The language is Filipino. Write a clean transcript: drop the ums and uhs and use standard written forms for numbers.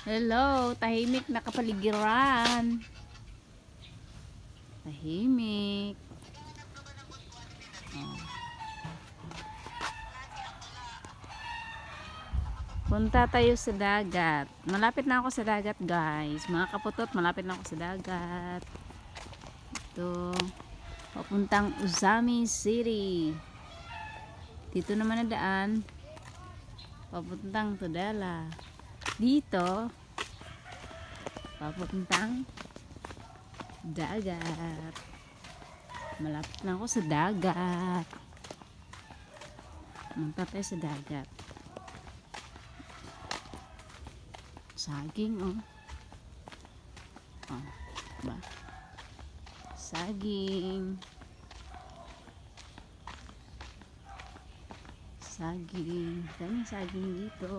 Hello, tahimik na kapaligiran. Tahimik. Oh. Punta tayo sa dagat. Malapit na ako sa dagat, guys. Mga kaputot, malapit na ako sa dagat. Ito. Papuntang Uzami City. Dito naman na daan. Papuntang Tudela. Dito. Papuntang dagat. Malapit na ako sa dagat. Punta tayo sa dagat. Saging, oh. Oh, ba? Saging. Saging. Daming saging dito.